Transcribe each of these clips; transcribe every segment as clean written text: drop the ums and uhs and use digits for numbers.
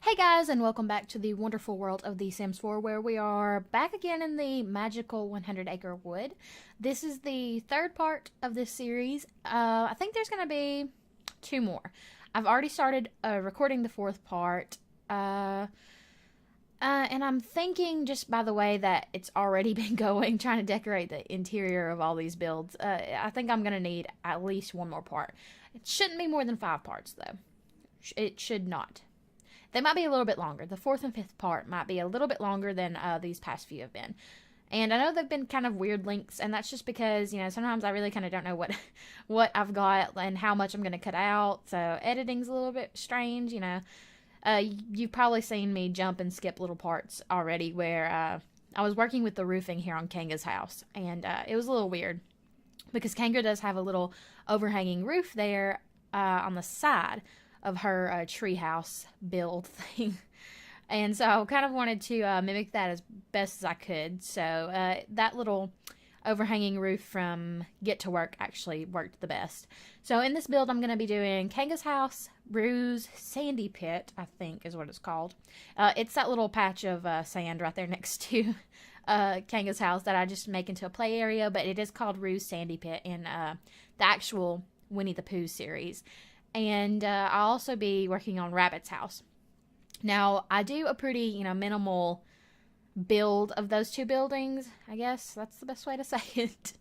Hey guys, and welcome back to the wonderful world of The Sims 4, where we are back again in the magical 100 acre wood. This is the third part of this series. I think there's going to be two more. I've already started recording the fourth part, and I'm thinking, just by the way that it's already been going, trying to decorate the interior of all these builds. I think I'm going to need at least one more part. It shouldn't be more than 5 parts, though. It should not. They might be a little bit longer. The fourth and fifth part might be a little bit longer than these past few have been. And I know they've been kind of weird lengths, and that's just because, sometimes I really kind of don't know what I've got and how much I'm going to cut out. So editing's a little bit strange, You've probably seen me jump and skip little parts already where I was working with the roofing here on Kanga's house, and it was a little weird because Kanga does have a little overhanging roof there on the side of her treehouse build thing. And so I kind of wanted to mimic that as best as I could. So that little overhanging roof from Get to Work actually worked the best. So in this build, I'm going to be doing Kanga's house, Rue's sandy pit, I think is what it's called. It's that little patch of sand right there next to Kanga's house that I just make into a play area, but it is called Rue's sandy pit in the actual Winnie the Pooh series. And I'll also be working on Rabbit's house. Now, I do a pretty, minimal build of those two buildings. I guess that's the best way to say it.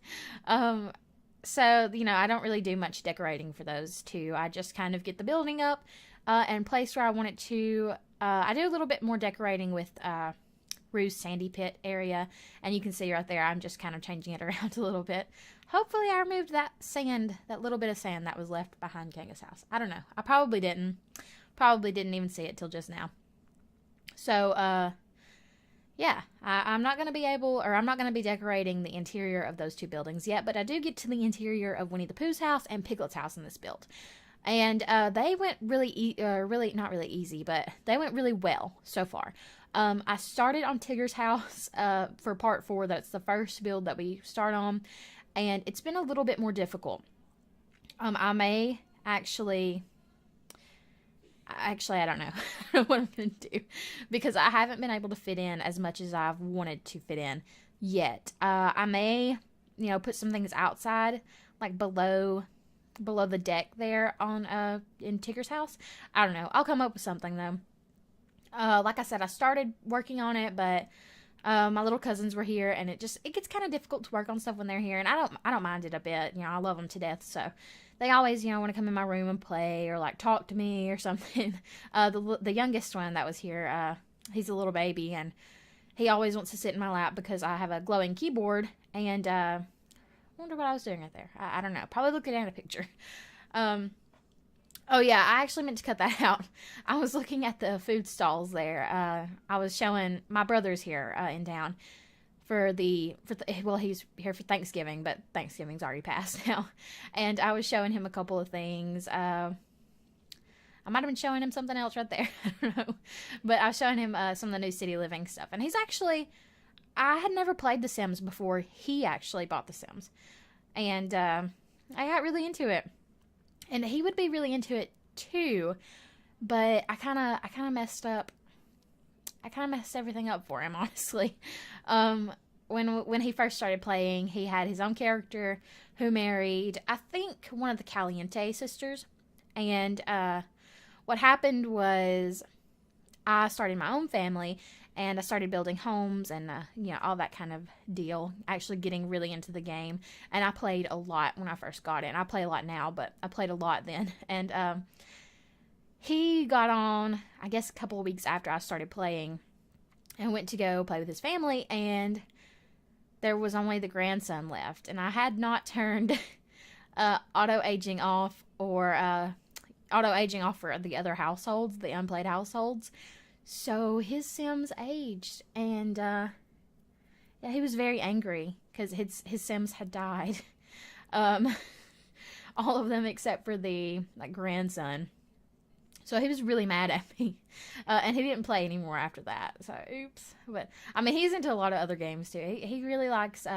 So, I don't really do much decorating for those two. I just kind of get the building up and place where I want it to. I do a little bit more decorating with Rue's sandy pit area. And you can see right there, I'm just kind of changing it around a little bit. Hopefully I removed that sand, that little bit of sand that was left behind Kanga's house. I don't know. I probably didn't. Probably didn't even see it till just now. So, yeah. I'm not going to be I'm not going to be decorating the interior of those two buildings yet, but I do get to the interior of Winnie the Pooh's house and Piglet's house in this build. And they went not really easy, but they went really well so far. I started on Tigger's house for part 4. That's the first build that we start on. And it's been a little bit more difficult. I may actually, I don't know. I don't know what I'm going to do. Because I haven't been able to fit in as much as I've wanted to fit in yet. I may, put some things outside, like below the deck there on in Tigger's house. I don't know. I'll come up with something, though. Like I said, I started working on it, but my little cousins were here, and it gets kind of difficult to work on stuff when they're here, and I don't mind it a bit. I love them to death, so they always, want to come in my room and play or like talk to me or something. The youngest one that was here, he's a little baby, and he always wants to sit in my lap because I have a glowing keyboard, and I wonder what I was doing right there. I don't know. Probably looking at a picture. Oh, yeah, I actually meant to cut that out. I was looking at the food stalls there. I was showing my brother's here in town well, he's here for Thanksgiving, but Thanksgiving's already passed now. And I was showing him a couple of things. I might have been showing him something else right there. I don't know. But I was showing him some of the new City Living stuff. And I had never played The Sims before he actually bought The Sims. And I got really into it. And he would be really into it too, but I kind of messed up. I kind of messed everything up for him, honestly. When he first started playing, he had his own character who married, I think, one of the Caliente sisters. And what happened was I started my own family, and I started building homes and, all that kind of deal, actually getting really into the game. And I played a lot when I first got in. I play a lot now, but I played a lot then. And he got on, I guess, a couple of weeks after I started playing and went to go play with his family. And there was only the grandson left. And I had not turned auto-aging off or auto-aging off for the other households, the unplayed households. So his Sims aged, and yeah, he was very angry because his Sims had died. All of them except for the grandson. So he was really mad at me, and he didn't play anymore after that. So oops. But I mean, he's into a lot of other games too. He really likes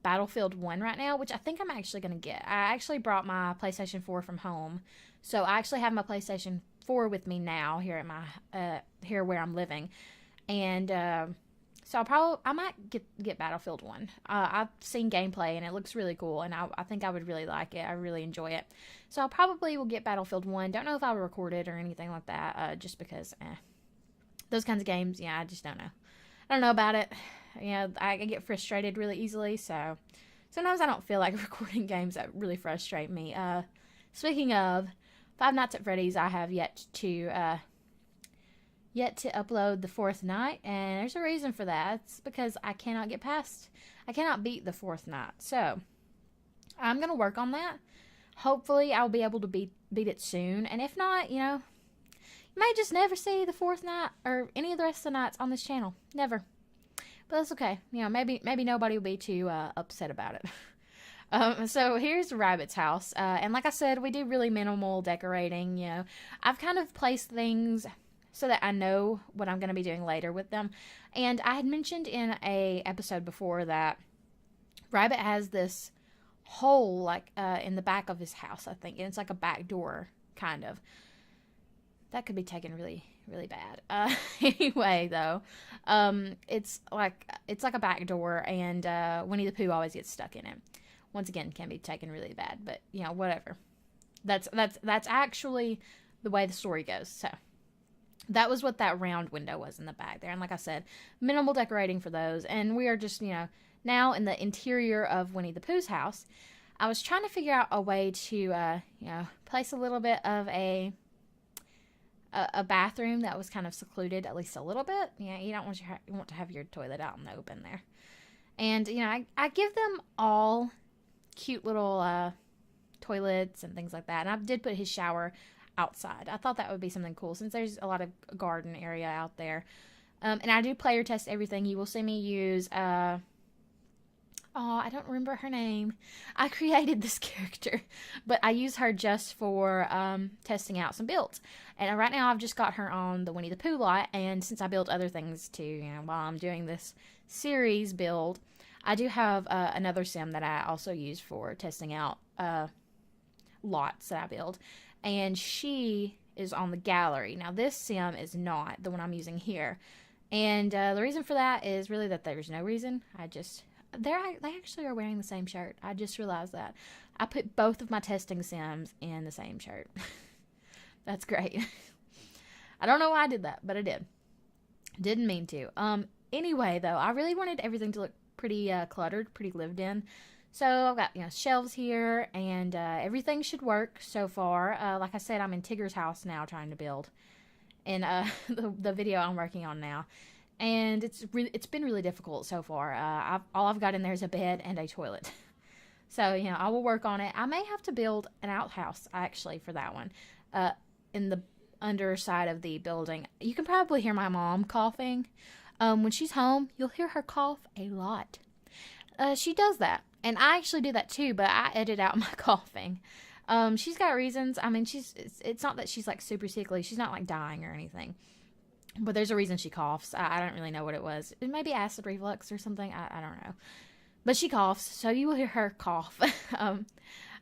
Battlefield 1 right now, which I think I'm actually going to get. I actually brought my PlayStation 4 from home, so I actually have my PlayStation 4 with me now here at my here where I'm living, and so I might get Battlefield 1. I've seen gameplay and it looks really cool, and I think I would really like it. I really enjoy it, so I probably will get Battlefield 1. Don't know if I'll record it or anything like that, just because those kinds of games, yeah, I just don't know. I don't know about it. I get frustrated really easily, so sometimes I don't feel like recording games that really frustrate me. Speaking of Five Nights at Freddy's, I have yet to upload the 4th night, and there's a reason for that. It's because I cannot beat the 4th night. So I'm going to work on that. Hopefully I'll be able to beat it soon, and if not, you may just never see the 4th night or any of the rest of the nights on this channel. Never. But that's okay. Maybe nobody will be too upset about it. So here's Rabbit's house. And like I said, we do really minimal decorating. I've kind of placed things so that I know what I'm going to be doing later with them. And I had mentioned in a episode before that Rabbit has this hole in the back of his house, I think. And it's like a back door, kind of. That could be taken really, really bad. Anyway, though, it's like a back door, and Winnie the Pooh always gets stuck in it. Once again, can be taken really bad, but whatever. That's actually the way the story goes. So that was what that round window was in the back there, and like I said, minimal decorating for those. And we are just now in the interior of Winnie the Pooh's house. I was trying to figure out a way to place a little bit of a bathroom that was kind of secluded, at least a little bit. You don't want to have your toilet out in the open there. And I give them all cute little toilets and things like that. And I did put his shower outside. I thought that would be something cool since there's a lot of garden area out there. And I do player test everything. You will see me use I don't remember her name. I created this character, but I use her just for testing out some builds. And right now I've just got her on the Winnie the Pooh lot, and since I built other things too, while I'm doing this series build, I do have another sim that I also use for testing out lots that I build, and she is on the gallery. Now this sim is not the one I'm using here, and the reason for that is really that there's no reason. They actually are wearing the same shirt. I just realized that. I put both of my testing sims in the same shirt. That's great. I don't know why I did that, but I did. Didn't mean to. Anyway, though, I really wanted everything to look pretty cluttered, pretty lived in. So I've got shelves here, and everything should work so far. Like I said, I'm in Tigger's house now trying to build, in the video I'm working on now. And it's been really difficult so far. All I've got in there is a bed and a toilet. So, I will work on it. I may have to build an outhouse, actually, for that one. In the underside of the building. You can probably hear my mom coughing. When she's home, you'll hear her cough a lot. She does that. And I actually do that too, but I edit out my coughing. She's got reasons. I mean, it's not that she's, super sickly. She's not, dying or anything. But there's a reason she coughs. I don't really know what it was. It may be acid reflux or something. I don't know. But she coughs, so you will hear her cough.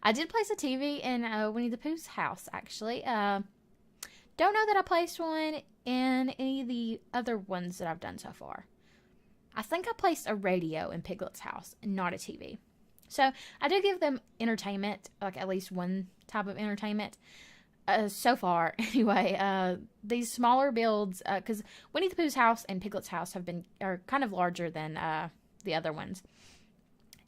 I did place a TV in Winnie the Pooh's house, actually. Don't know that I placed one in any of the other ones that I've done so far. I think I placed a radio in Piglet's house, and not a TV. So I do give them entertainment, at least one type of entertainment. So far, anyway, these smaller builds, because Winnie the Pooh's house and Piglet's house are kind of larger than the other ones.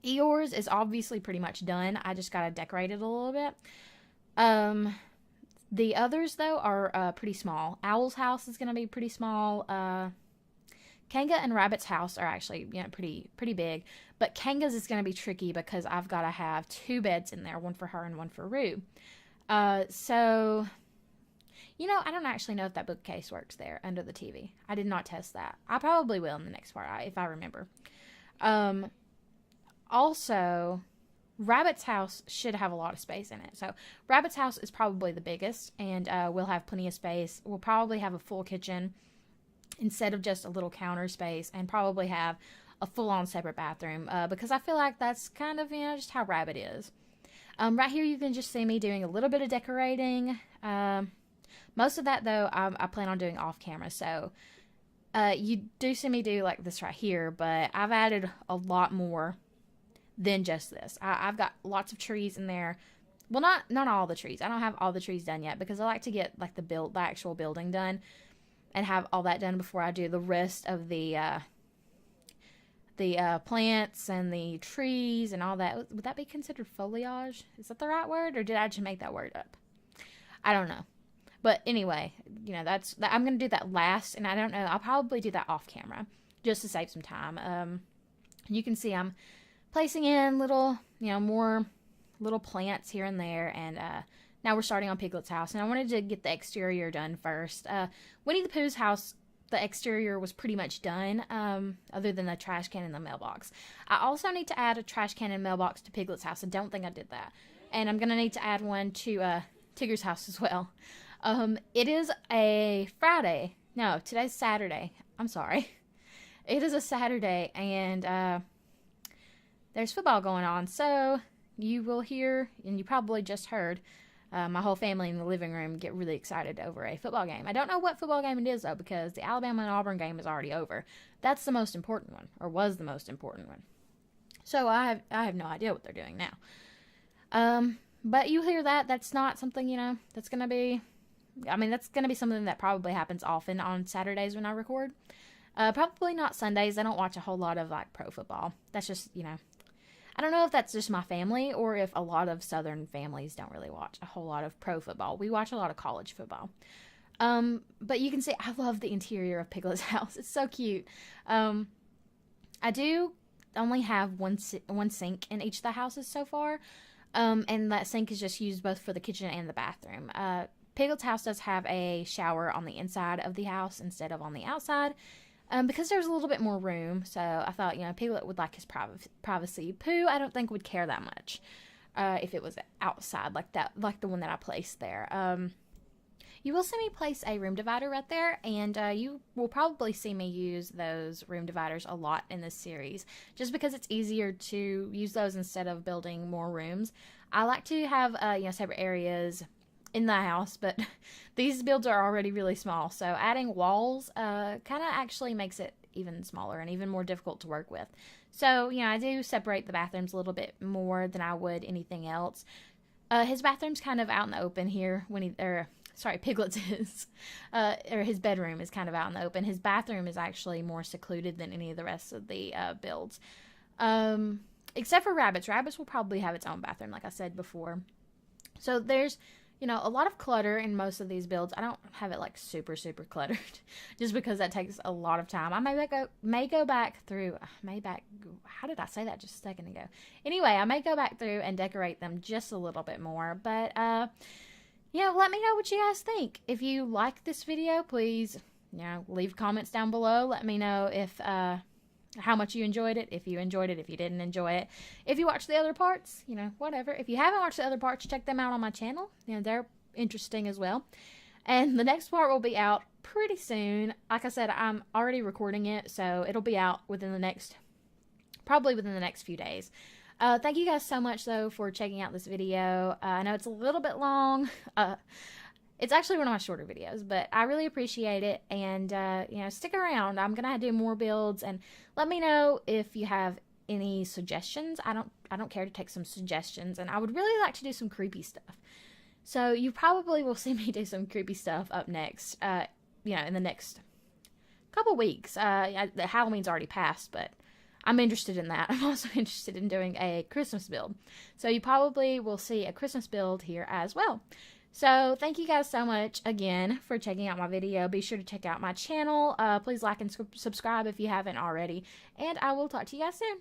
Eeyore's is obviously pretty much done. I just gotta decorate it a little bit. The others, though, are pretty small. Owl's house is gonna be pretty small. Kanga and Rabbit's house are actually pretty big, but Kanga's is gonna be tricky because I've gotta have 2 beds in there, one for her and one for Roo. So, I don't actually know if that bookcase works there under the TV. I did not test that. I probably will in the next part, if I remember. Also, Rabbit's house should have a lot of space in it. So, Rabbit's house is probably the biggest, and we'll have plenty of space. We'll probably have a full kitchen instead of just a little counter space, and probably have a full-on separate bathroom, because I feel like that's kind of, just how Rabbit is. Right here you can just see me doing a little bit of decorating. My Most of that, though, I plan on doing off camera. So you do see me do like this right here, but I've added a lot more than just this. I've got lots of trees in there. Well, not all the trees. I don't have all the trees done yet because I like to get like the actual building done and have all that done before I do the rest of the plants and the trees and all that. Would that be considered foliage? Is that the right word, or did I just make that word up? I don't know. But anyway, you know, I'm going to do that last, and I don't know. I'll probably do that off camera just to save some time. You can see I'm placing in little, more little plants here and there, and now we're starting on Piglet's house, and I wanted to get the exterior done first. Winnie the Pooh's house, the exterior was pretty much done, other than the trash can and the mailbox. I also need to add a trash can and mailbox to Piglet's house. I don't think I did that. And I'm going to need to add one to Tigger's house as well. It is a Friday. No, today's Saturday. I'm sorry. It is a Saturday, and there's football going on. So you will hear, and you probably just heard, my whole family in the living room get really excited over a football game. I don't know what football game it is, though, because the Alabama and Auburn game is already over. That's the most important one, or was the most important one. So I have no idea what they're doing now. But you hear that. That's not something, that's going to be... that's going to be something that probably happens often on Saturdays when I record. Probably not Sundays. I don't watch a whole lot of, pro football. That's just, I don't know if that's just my family or if a lot of Southern families don't really watch a whole lot of pro football. We watch a lot of college football. But you can see I love the interior of Piglet's house. It's so cute. I do only have one sink in each of the houses so far. And that sink is just used both for the kitchen and the bathroom. Piglet's house does have a shower on the inside of the house instead of on the outside, because there's a little bit more room. So I thought, Piglet would like his privacy. Pooh, I don't think would care that much if it was outside like that, like the one that I placed there. You will see me place a room divider right there, and you will probably see me use those room dividers a lot in this series, just because it's easier to use those instead of building more rooms. I like to have separate areas in the house, but these builds are already really small, so adding walls kind of actually makes it even smaller and even more difficult to work with. So I do separate the bathrooms a little bit more than I would anything else. His bathroom's kind of out in the open here Piglet's is, or his bedroom is kind of out in the open. His bathroom is actually more secluded than any of the rest of the builds, except for Rabbit's. Rabbit's will probably have its own bathroom, like I said before. So there's a lot of clutter in most of these builds. I don't have it super, super cluttered just because that takes a lot of time. I may go back through, how did I say that just a second ago? Anyway, I may go back through and decorate them just a little bit more, but, let me know what you guys think. If you like this video, please, leave comments down below. Let me know if, how much you enjoyed it, if you enjoyed it, if you didn't enjoy it. If you watched the other parts, whatever. If you haven't watched the other parts, check them out on my channel. They're interesting as well. And the next part will be out pretty soon. Like I said, I'm already recording it, so it'll be out probably within the next few days. Thank you guys so much, though, for checking out this video. I know it's a little bit long. It's actually one of my shorter videos, but I really appreciate it, and, stick around. I'm going to do more builds, and let me know if you have any suggestions. I don't care to take some suggestions, and I would really like to do some creepy stuff. So you probably will see me do some creepy stuff up next, in the next couple weeks. Halloween's already passed, but I'm interested in that. I'm also interested in doing a Christmas build. So you probably will see a Christmas build here as well. So thank you guys so much again for checking out my video. Be sure to check out my channel. Please like and subscribe if you haven't already. And I will talk to you guys soon.